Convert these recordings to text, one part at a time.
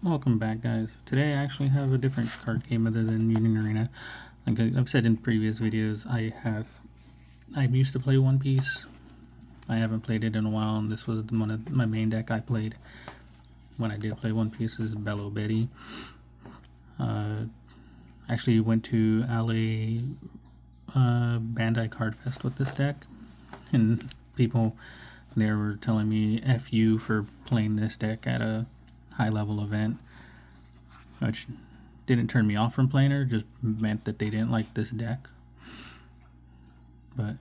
Welcome back, guys. Today I actually have a different card game other than Union Arena. Like I've said in previous videos, I used to play One Piece. I haven't played it in a while, and this was one of my main deck I played when I did play One Piece is Bello Betty. Actually went to LA Bandai Card Fest with this deck, and people there were telling me F you for playing this deck at a high level event, which didn't turn me off from playing her, just meant that they didn't like this deck. But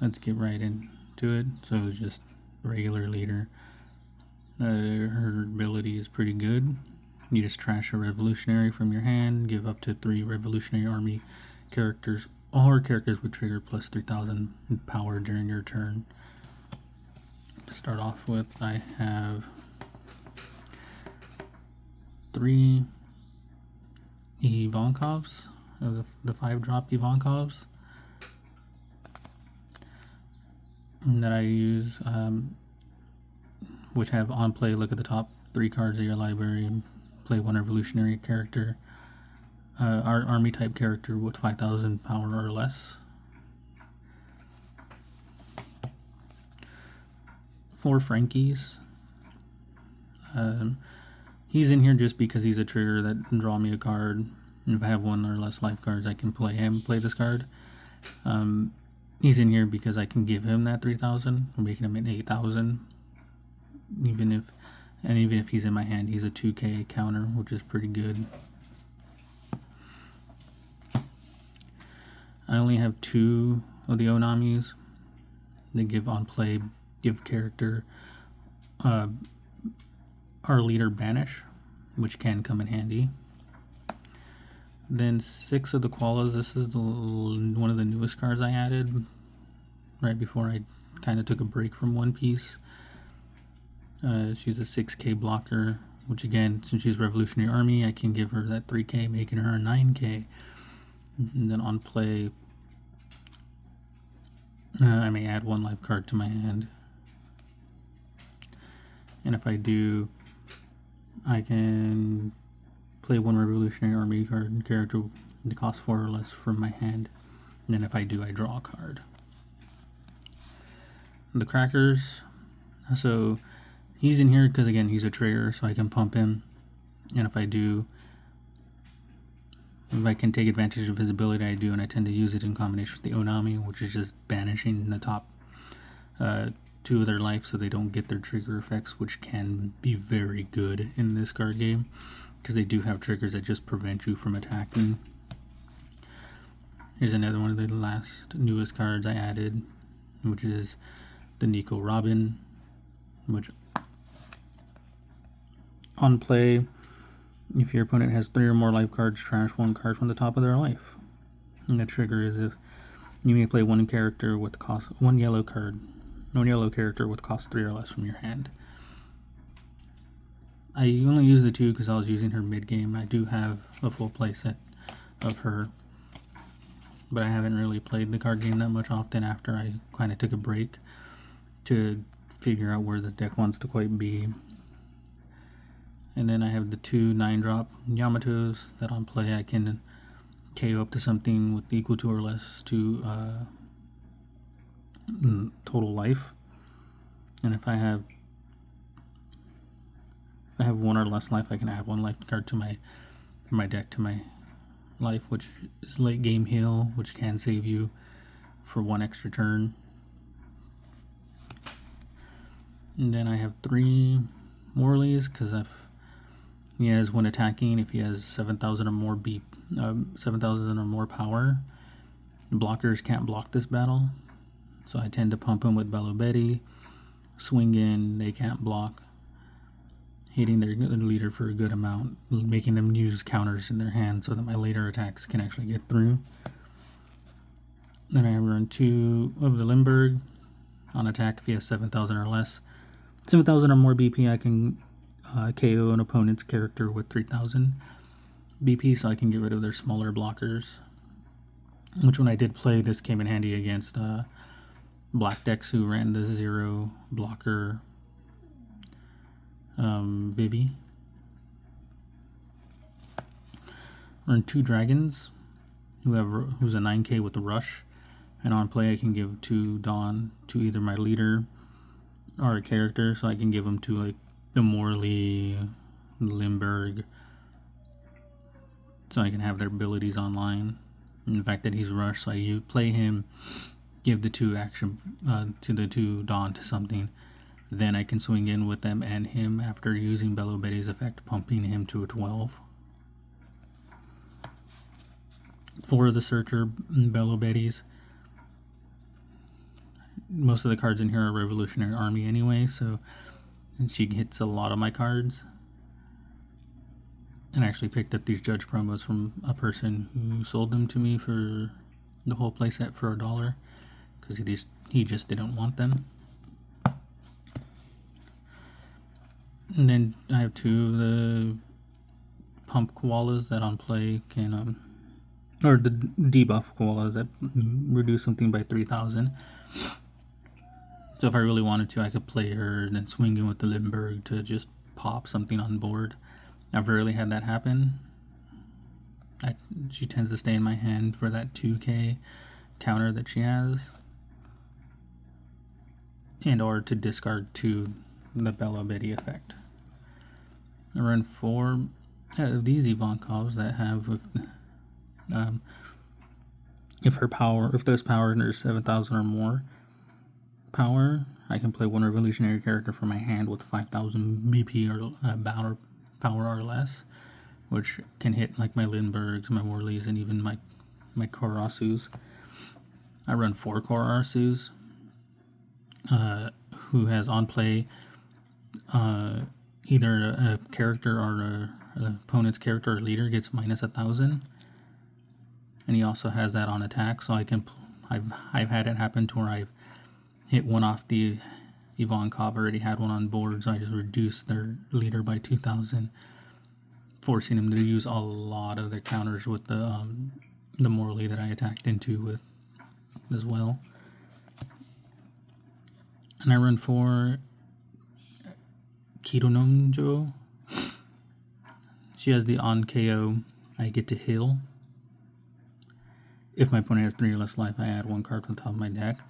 let's get right into it. So it was just regular leader. Her ability is pretty good. You just trash a revolutionary from your hand, give up to 3 revolutionary army characters or characters would trigger plus 3,000 power during your turn. To start off with, I have 3 Ivankovs, the 5-drop Ivankovs that I use, which have on play, look at the top 3 cards of your library and play 1 revolutionary character, our army type character with 5,000 power or less. 4 Frankies. He's in here just because he's a trigger that draw me a card. And if I have 1 or less life cards, I can play this card. He's in here because I can give him that 3,000, making him an 8,000. Even if he's in my hand, he's a 2k counter, which is pretty good. I only have 2 of the Onamis. They give on play, give character our leader banish, which can come in handy. Then 6 of the Koalas. This is one of the newest cards I added right before I kind of took a break from One Piece. She's a 6k blocker, which again, since she's Revolutionary Army, I can give her that 3k, making her a 9k. And then on play, I may add 1 life card to my hand. And if I do, I can play 1 Revolutionary Army card character that costs 4 or less from my hand. And then if I do, I draw a card. The Crackers. So he's in here because, again, he's a trigger, so I can pump him. And if I do, if I can take advantage of his ability, I do, and I tend to use it in combination with the Onami, which is just banishing the top 2 of their life so they don't get their trigger effects, which can be very good in this card game because they do have triggers that just prevent you from attacking. Here's another one of the newest cards I added, which is the Nico Robin, which on play, if your opponent has 3 or more life cards, trash 1 card from the top of their life. And the trigger is if you may play 1 character with cost 1 yellow card. 1 yellow character with cost 3 or less from your hand. I only use the 2 because I was using her mid-game. I do have a full playset of her, but I haven't really played the card game that much often after I kind of took a break to figure out where the deck wants to quite be. And then I have the 2 9-drop Yamatos that on play I can KO up to something with equal to or less to total life. And if I have 1 or less life, I can add 1 life card to my deck to my life, which is late game heal, which can save you for 1 extra turn. And then I have 3 Morleys because if he has, when attacking, if he has 7,000 or more 7,000 or more power, blockers can't block this battle. So I tend to pump him with Bello Betty, swing in, they can't block, hitting their leader for a good amount, making them use counters in their hand so that my later attacks can actually get through. Then I run 2 of the Limburg. On attack, if he has 7,000 or less, 7,000 or more BP, I can KO an opponent's character with 3,000 BP, so I can get rid of their smaller blockers. Which, when I did play, this came in handy against black decks who ran the 0 blocker Vivi. earn 2 dragons, who's a 9k with the rush, and on play I can give 2 Dawn to either my leader or a character, so I can give them to like the Morley, Limburg, so I can have their abilities online. And the fact that he's rushed, so you play him, give the 2 action to the 2 Dawn to something, then I can swing in with them and him after using Bello Betty's effect, pumping him to a 12. For the Searcher Bello Betty's, most of the cards in here are Revolutionary Army anyway, so she hits a lot of my cards. And I actually picked up these Judge promos from a person who sold them to me for the whole playset for $1 because he just didn't want them. And then I have 2 of the pump koalas that on play can or the debuff koalas that reduce something by 3,000. So if I really wanted to, I could play her and then swing in with the Limburg to just pop something on board. I've rarely had that happen. She tends to stay in my hand for that 2k counter that she has, and or to discard 2 the Bello Betty effect. I run 4 of these Ivankovs that have if there's power under 7,000 or more power, I can play 1 revolutionary character from my hand with 5,000 BP or power or less, which can hit like my Lindberghs, my Morleys, and even my Korasus. I run 4 Korasus, who has on play either a character or an opponent's character or leader gets minus 1,000, and he also has that on attack. So I've had it happen to where I've hit one off the Ivankov, already had one on board, so I just reduced their leader by 2,000, forcing them to use a lot of their counters with the Morley that I attacked into with as well. And I run 4 Kirononjo. She has the on KO, I get to heal. If my opponent has 3 or less life, I add 1 card from the top of my deck.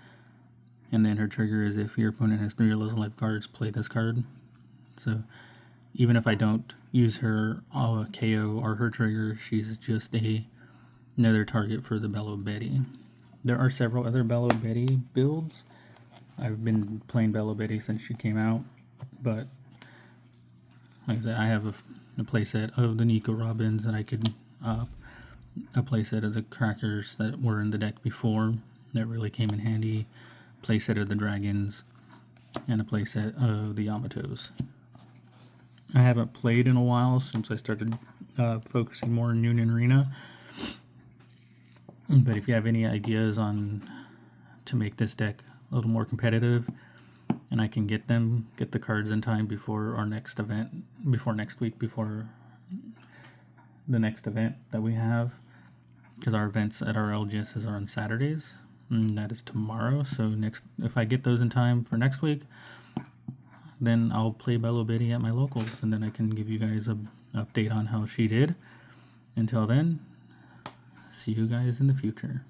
And then her trigger is if your opponent has 3 or less life cards, play this card. So even if I don't use her KO or her trigger, she's just another target for the Bello Betty. There are several other Bello Betty builds. I've been playing Bello Betty since she came out, but like I said, I have a playset of the Nico Robins that I could a playset of the Crackers that were in the deck before that really came in handy, playset of the Dragons, and a playset of the Yamatos. I haven't played in a while since I started focusing more on Union Arena, but if you have any ideas on to make this deck a little more competitive, and I can get the cards in time before our next event, before the next event that we have, because our events at our LGSs are on Saturdays, and that is tomorrow. So if I get those in time for next week, then I'll play Bello Betty at my locals, and then I can give you guys an update on how she did. Until then, see you guys in the future.